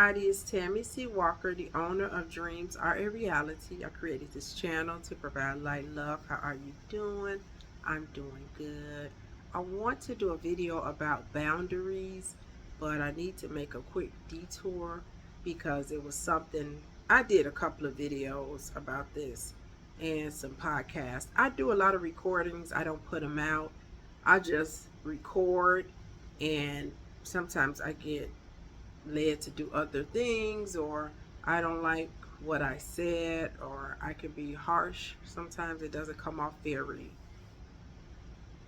everybody, it's Tammy C. Walker, the owner of Dreams Are a Reality. I created this channel to provide light, love. How are you doing? I'm doing good. I want to do a video about boundaries, but I need to make a quick detour because it was something I did a couple of videos about this and some podcasts. I do a lot of recordings, I don't put them out. I just record, and sometimes I get led to do other things, or I don't like what I said, or I can be harsh. Sometimes it doesn't come off very,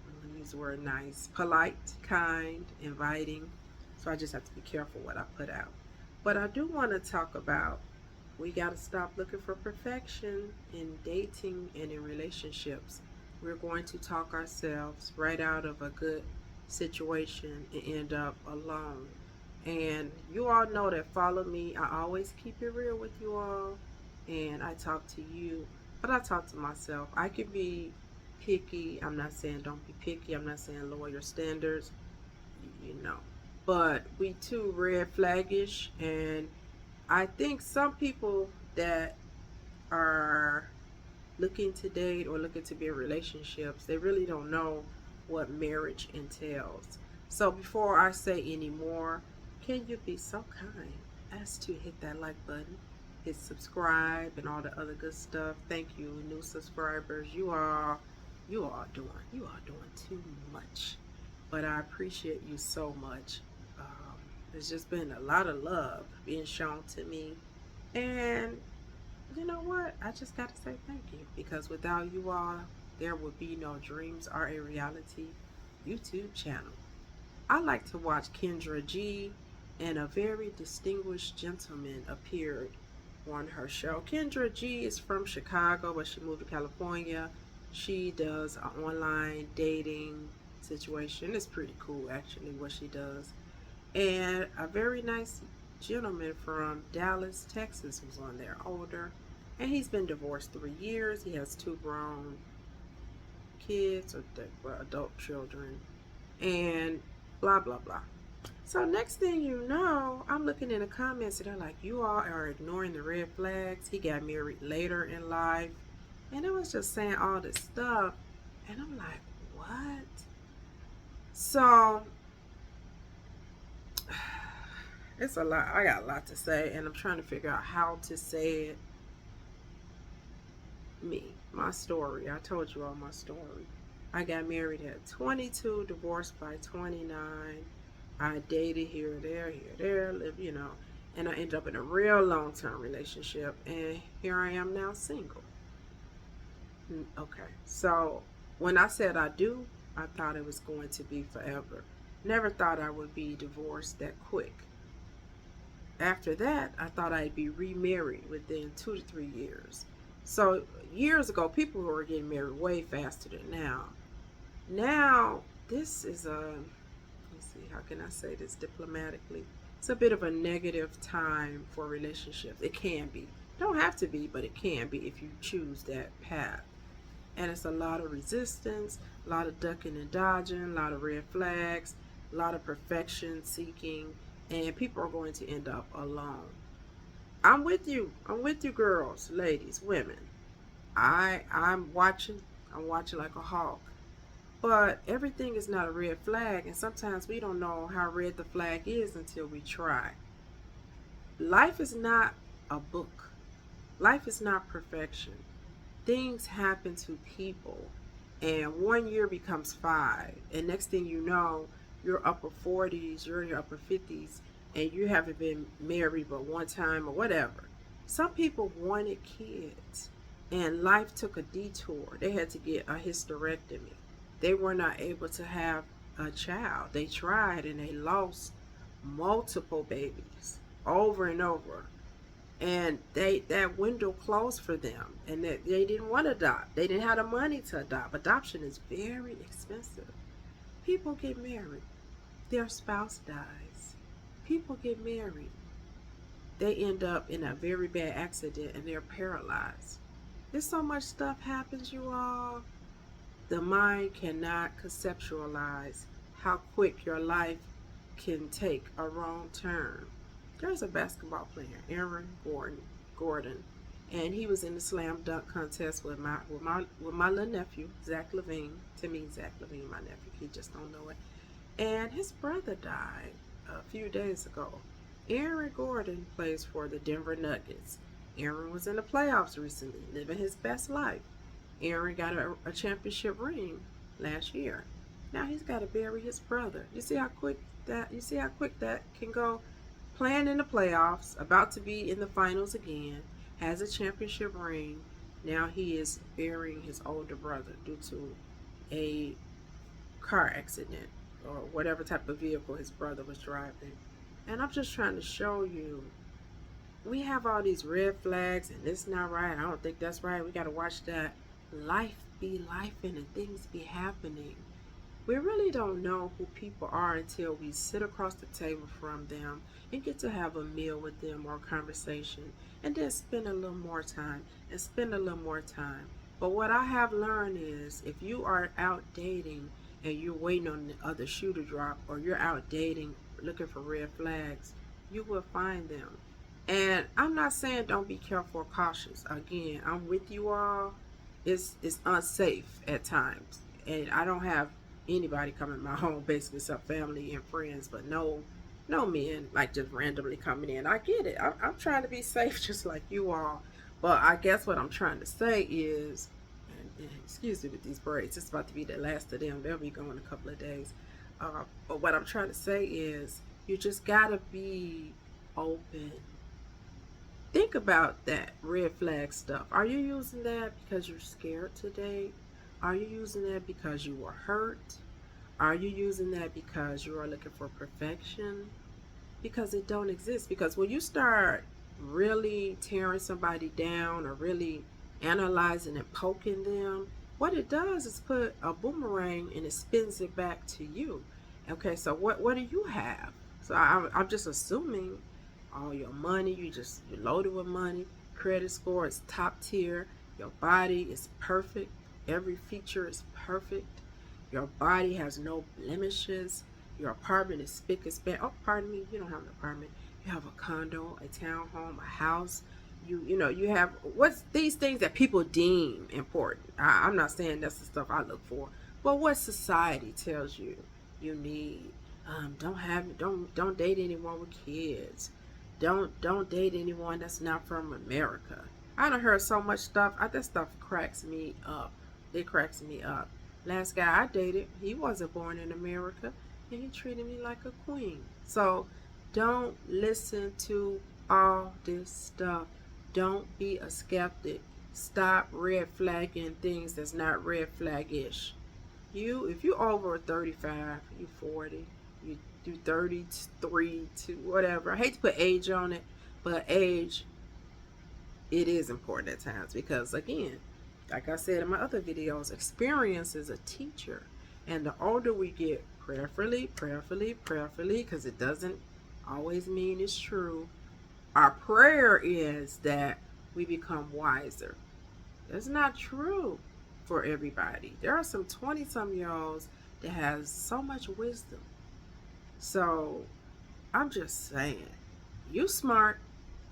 I'm gonna use the word nice, polite, kind, inviting. So I just have to be careful what I put out. But I do want to talk about, we got to stop looking for perfection in dating and in relationships. We're going to talk ourselves right out of a good situation and end up alone. And you all know that follow me. I always keep it real with you all. And I talk to you, but I talk to myself. I can be picky. I'm not saying don't be picky. I'm not saying lower your standards, you know. But we too red flaggish, and I think some people that are looking to date or looking to be in relationships, they really don't know what marriage entails. So before I say any more, can you be so kind as to hit that like button, hit subscribe, and all the other good stuff? Thank you, new subscribers. You are doing too much, but I appreciate you so much. There's just been a lot of love being shown to me, and you know what? I just got to say thank you, because without you all, there would be no Dreams Are a Reality YouTube channel. I like to watch Kendra G, and a very distinguished gentleman appeared on her show. Kendra G is from Chicago, but she moved to California. She does an online dating situation. It's pretty cool, actually, what she does. And a very nice gentleman from Dallas, Texas was on there, older. And he's been divorced 3 years. He has two grown kids, or adult children, and blah, blah, blah. So next thing you know, I'm looking in the comments and they're like, you all are ignoring the red flags. He got married later in life. And it was just saying all this stuff. And I'm like, what? So it's a lot. I got a lot to say, and I'm trying to figure out how to say it. My story. I told you all my story. I got married at 22, divorced by 29. I dated here, there, live, and I ended up in a real long-term relationship, and here I am now single. Okay, so when I said I do, I thought it was going to be forever. Never thought I would be divorced that quick. After that, I thought I'd be remarried within 2 to 3 years. So years ago, people were getting married way faster than now. Now, this is let's see, how can I say this diplomatically? It's a bit of a negative time for relationships. It can be. Don't have to be, but it can be if you choose that path. And it's a lot of resistance, a lot of ducking and dodging, a lot of red flags, a lot of perfection seeking, and people are going to end up alone. I'm with you. I'm with you, girls, ladies, women. I'm watching. I'm watching like a hawk. But everything is not a red flag, and sometimes we don't know how red the flag is until we try. Life is not a book. Life is not perfection. Things happen to people, and 1 year becomes five, and next thing you know, you're upper 40s, you're in your upper 50s, and you haven't been married but one time or whatever. Some people wanted kids, and life took a detour. They had to get a hysterectomy. They were not able to have a child. They tried, and they lost multiple babies over and over, and that window closed for them, and that they didn't want to adopt. They didn't have the money to adopt. Adoption is very expensive. People get married, their spouse dies. People get married, they end up in a very bad accident and they're paralyzed. There's so much stuff happens, you all. The mind cannot conceptualize how quick your life can take a wrong turn. There's a basketball player, Aaron Gordon, and he was in the slam dunk contest with my little nephew, Zach Levine. To me, Zach Levine, my nephew. He just don't know it. And his brother died a few days ago. Aaron Gordon plays for the Denver Nuggets. Aaron was in the playoffs recently, living his best life. Aaron got a championship ring last year. Now he's got to bury his brother. You see how quick that can go. Playing in the playoffs, about to be in the finals again, has a championship ring. Now he is burying his older brother due to a car accident or whatever type of vehicle his brother was driving. And I'm just trying to show you, we have all these red flags and this not right. I don't think that's right. We got to watch that. Life be life and things be happening. We really don't know who people are until we sit across the table from them and get to have a meal with them or a conversation and then spend a little more time and spend a little more time. But what I have learned is if you are out dating and you're waiting on the other shoe to drop, or you're out dating looking for red flags, you will find them. And I'm not saying don't be careful or cautious. Again, I'm with you all. It's unsafe at times. And I don't have anybody come in my home, basically except family and friends, but no men like just randomly coming in. I get it. I'm trying to be safe just like you all. But I guess what I'm trying to say is, and excuse me with these braids, it's about to be the last of them. They'll be going in a couple of days. But what I'm trying to say is, you just gotta be open. Think about that red flag stuff. Are you using that because you're scared to date? Are you using that because you were hurt? Are you using that because you are looking for perfection? Because it don't exist. Because when you start really tearing somebody down or really analyzing and poking them, what it does is put a boomerang and it spins it back to you. Okay, so what do you have? So I'm just assuming all your money, you're loaded with money, credit score is top tier, your body is perfect, every feature is perfect, your body has no blemishes, your apartment is spick and span. Oh, pardon me, you don't have an apartment. You have a condo, a townhome, a house. You have what's these things that people deem important. I'm not saying that's the stuff I look for, but what society tells you you need. Don't date anyone with kids. Don't date anyone that's not from America. I done heard so much stuff. That stuff cracks me up. It cracks me up. Last guy I dated, he wasn't born in America, and he treated me like a queen. So don't listen to all this stuff. Don't be a skeptic. Stop red flagging things that's not red flag-ish. If you over 35, you 40, you do 33 to whatever. I hate to put age on it, but age, it is important at times because, again, like I said in my other videos, experience is a teacher. And the older we get, prayerfully, because it doesn't always mean it's true, our prayer is that we become wiser. That's not true for everybody. There are some 20-some-year-olds that has so much wisdom. So I'm just saying, you smart,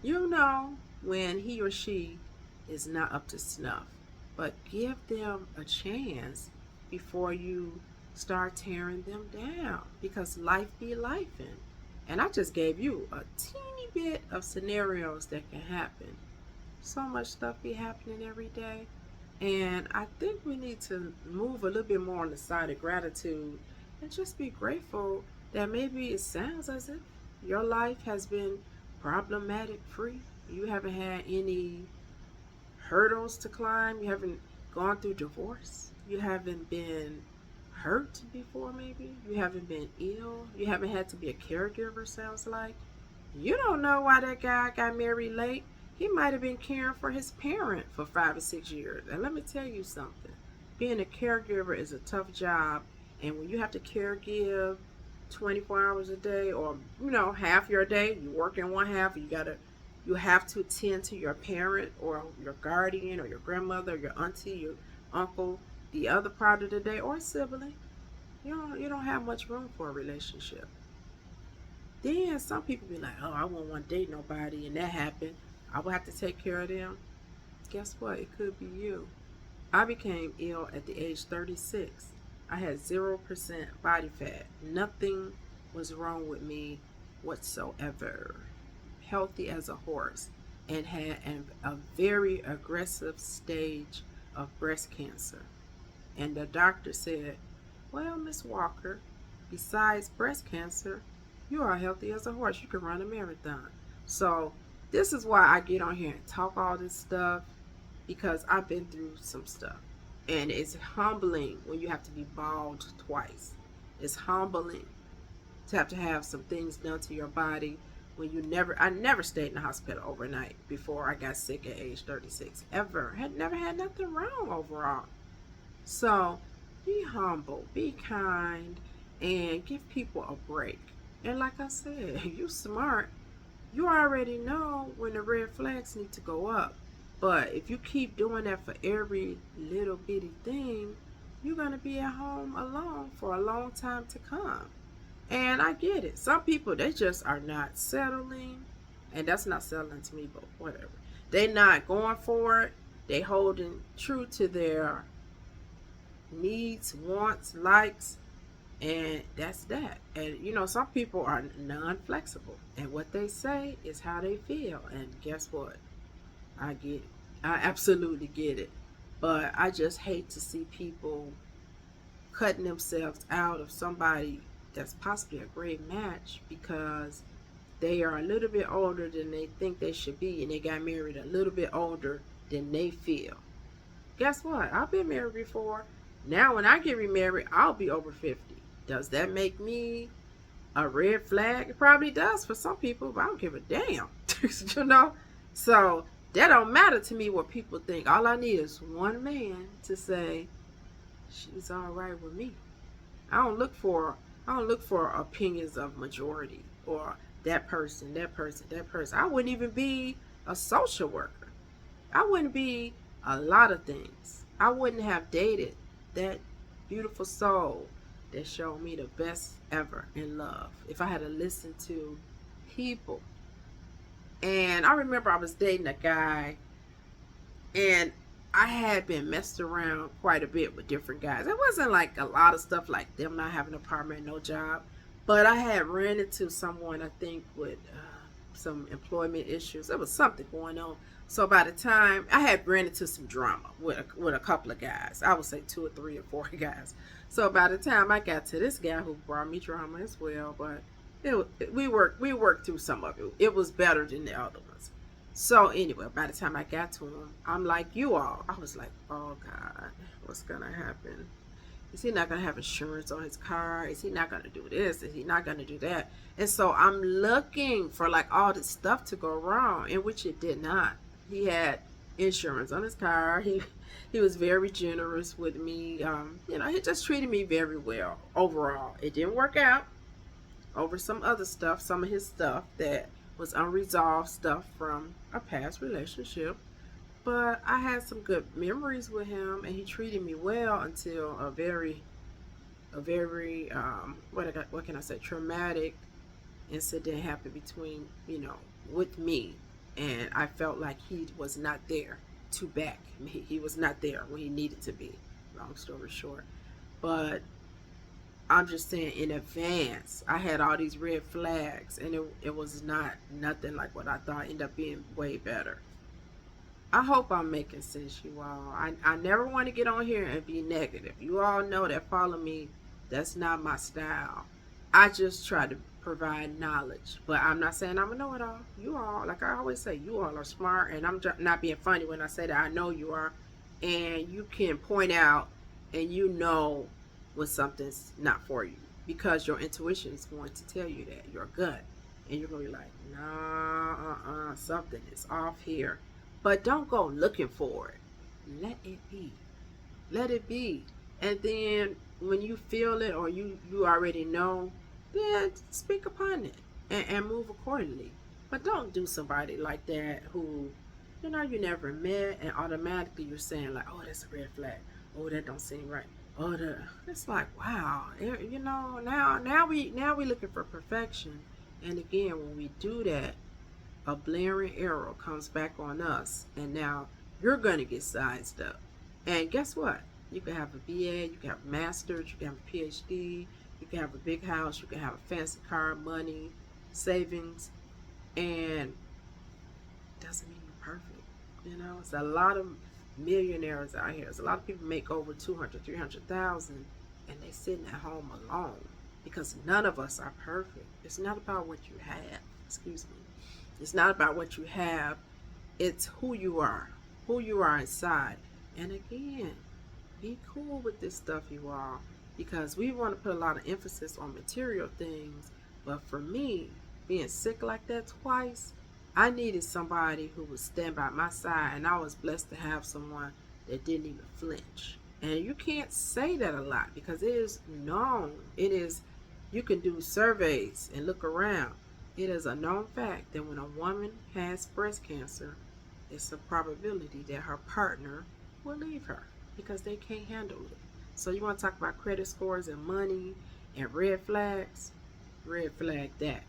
you know when he or she is not up to snuff. But give them a chance before you start tearing them down, because life be lifing. And I just gave you a teeny bit of scenarios that can happen. So much stuff be happening every day. And I think we need to move a little bit more on the side of gratitude and just be grateful that maybe it sounds as if your life has been problematic free. You haven't had any hurdles to climb. You haven't gone through divorce. You haven't been hurt before, maybe. You haven't been ill. You haven't had to be a caregiver, sounds like. You don't know why that guy got married late. He might have been caring for his parent for 5 or 6 years. And let me tell you something. Being a caregiver is a tough job. And when you have to caregive 24 hours a day, or half your day, you work in one half, you have to tend to your parent or your guardian or your grandmother or your auntie, your uncle, the other part of the day, or a sibling. You don't have much room for a relationship. Then some people be like, oh, I won't want to date nobody, and that happened. I will have to take care of them. Guess what? It could be you. I became ill at the age 36. I had 0% body fat. Nothing was wrong with me whatsoever. Healthy as a horse, and had a very aggressive stage of breast cancer. And the doctor said, well, Miss Walker, besides breast cancer, you are healthy as a horse. You can run a marathon. So this is why I get on here and talk all this stuff, because I've been through some stuff. And it's humbling when you have to be bald twice. It's humbling to have some things done to your body when I never stayed in the hospital overnight before I got sick at age 36. Ever. Had never had nothing wrong overall. So be humble, be kind, and give people a break. And like I said, you smart. You already know when the red flags need to go up. But if you keep doing that for every little bitty thing, you're going to be at home alone for a long time to come. And I get it. Some people, they just are not settling. And that's not settling to me, but whatever. They not going for it. They holding true to their needs, wants, likes, and that's that. And some people are non-flexible, and what they say is how they feel. And guess what? I get it. I absolutely get it. But I just hate to see people cutting themselves out of somebody that's possibly a great match because they are a little bit older than they think they should be, and they got married a little bit older than they feel. Guess what? I've been married before. Now when I get remarried, I'll be over 50. Does that make me a red flag? It probably does for some people, but I don't give a damn. you know? So that don't matter to me what people think. All I need is one man to say, she's all right with me. I don't look for opinions of majority or that person. I wouldn't even be a social worker. I wouldn't be a lot of things. I wouldn't have dated that beautiful soul that showed me the best ever in love if I had to listen to people. And I remember I was dating a guy, and I had been messed around quite a bit with different guys. It wasn't like a lot of stuff like them not having an apartment, no job, but I had ran into someone, I think, with some employment issues. There was something going on. So by the time I had ran into some drama with a couple of guys, I would say 2 or 3 or 4 guys. So by the time I got to this guy who brought me drama as well, but we worked through some of it. It was better than the other ones. So anyway, by the time I got to him, I'm like you all. I was like, oh God, what's gonna happen? Is he not gonna have insurance on his car? Is he not gonna do this? Is he not gonna do that? And so I'm looking for like all this stuff to go wrong, in which it did not. He had insurance on his car. He was very generous with me. He just treated me very well overall. It didn't work out over some other stuff, some of his stuff that was unresolved stuff from a past relationship. But I had some good memories with him, and he treated me well until a very what can I say, traumatic incident happened between, with me, and I felt like he was not there to back me. He was not there when he needed to be. Long story short. But I'm just saying, in advance, I had all these red flags, and it was nothing like what I thought. It ended up being way better. I hope I'm making sense, you all. I never want to get on here and be negative. You all know that follow me, that's not my style. I just try to provide knowledge. But I'm not saying I'm a know-it-all. You all, like I always say, you all are smart. And I'm not being funny when I say that. I know you are. And you can point out and when something's not for you. Because your intuition is going to tell you that. Your gut. And you're going to be like, nah, something is off here. But don't go looking for it. Let it be. Let it be. And then when you feel it or you already know, then speak upon it and move accordingly. But don't do somebody like that who, you never met, and automatically you're saying like, oh, that's a red flag. Oh, that don't seem right. It's like, wow. Now we looking for perfection, And again, when we do that, a blaring arrow comes back on us, and now you're going to get sized up. And guess what? You can have a BA, you can have a master's, you can have a PhD, you can have a big house, you can have a fancy car, money, savings, and doesn't mean you're perfect. You know, it's a lot of millionaires out here. There's a lot of people make over 200, 300,000, and they sitting at home alone because none of us are perfect. It's not about what you have. Excuse me. It's not about what you have. It's who you are inside. And again, be cool with this stuff, you all, because we want to put a lot of emphasis on material things. But for me, being sick like that twice, I needed somebody who would stand by my side, and I was blessed to have someone that didn't even flinch. And you can't say that a lot because it is known. It is, you can do surveys and look around. It is a known fact that when a woman has breast cancer, it's a probability that her partner will leave her because they can't handle it. So you want to talk about credit scores and money and red flags? Red flag that.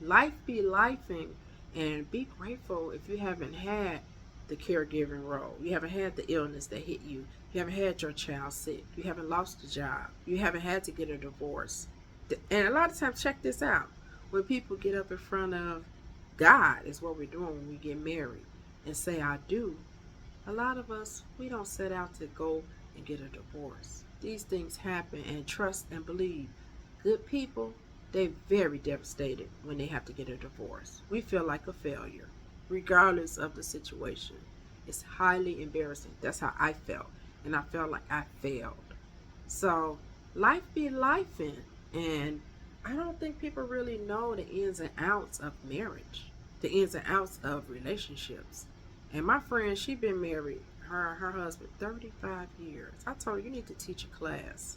Life be lifing, and be grateful if you haven't had the caregiving role. You haven't had the illness that hit you. You haven't had your child sick. You haven't lost a job. You haven't had to get a divorce. And a lot of times, check this out. When people get up in front of God, is what we're doing when we get married, and say, I do. A lot of us, we don't set out to go and get a divorce. These things happen, and trust and believe. Good people, they're very devastated when they have to get a divorce. We feel like a failure, regardless of the situation. It's highly embarrassing. That's how I felt. And I felt like I failed. So, life be lifing. And I don't think people really know the ins and outs of marriage, the ins and outs of relationships. And my friend, she been married, her husband, 35 years. I told her, you need to teach a class.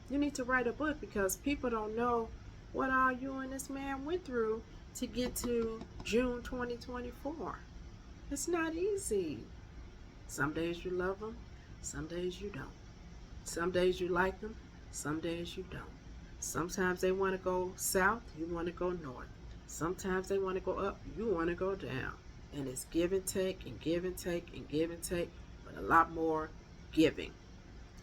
You need to write a book because people don't know what all you and this man went through to get to June 2024. It's not easy. Some days you love them, some days you don't. Some days you like them, some days you don't. Sometimes they want to go south, you want to go north. Sometimes they want to go up, you want to go down. And it's give and take and give and take and give and take, but a lot more giving.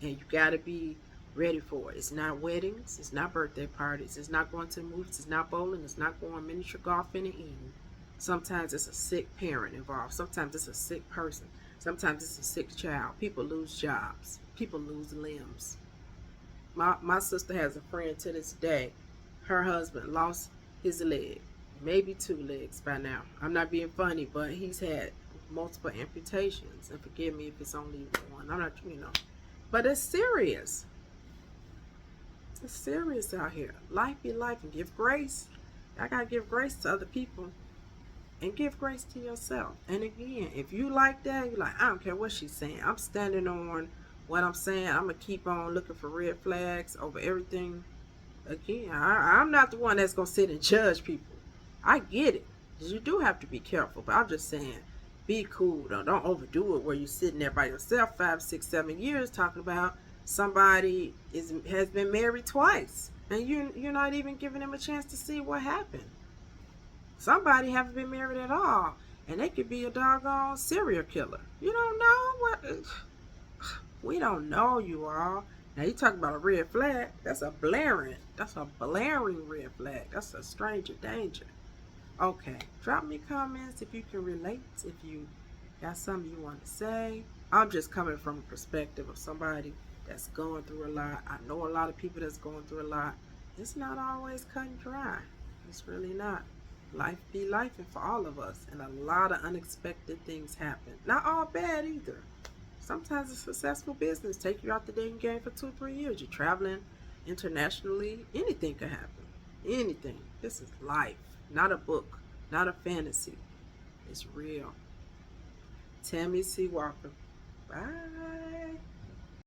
And you got to be ready for it. It's not weddings, it's not birthday parties, it's not going to the movies, it's not bowling, it's not going miniature golfing and eating. Sometimes it's a sick parent involved. Sometimes it's a sick person. Sometimes it's a sick child. People lose jobs. People lose limbs. My sister has a friend to this day. Her husband lost his leg, maybe two legs by now. I'm not being funny, but he's had multiple amputations. And forgive me if it's only one. I'm not. But it's serious. It's serious out here. Life be life, and give grace. I gotta give grace to other people and give grace to yourself. And again, if you like that, you're like, I don't care what she's saying. I'm standing on what I'm saying. I'm gonna keep on looking for red flags over everything. Again, I'm not the one that's gonna sit and judge people. I get it. You do have to be careful, but I'm just saying, be cool. Don't overdo it where you're sitting there by yourself 5, 6, 7 years talking about somebody has been married twice, and you're not even giving them a chance to see what happened. Somebody haven't been married at all, and they could be a doggone serial killer. You don't know what. We don't know, you all. Now you talk about a red flag. That's a blaring red flag. That's a stranger danger. Okay, drop me comments if you can relate, if you got something you want to say. I'm just coming from a perspective of somebody that's going through a lot. I know a lot of people that's going through a lot. It's not always cut and dry. It's really not. Life be life for all of us, and a lot of unexpected things happen. Not all bad either. Sometimes a successful business take you out the dating game for 2, 3 years. You're traveling internationally. Anything could happen. Anything. This is life, not a book, not a fantasy. It's real. Tammy C. Walker. Bye.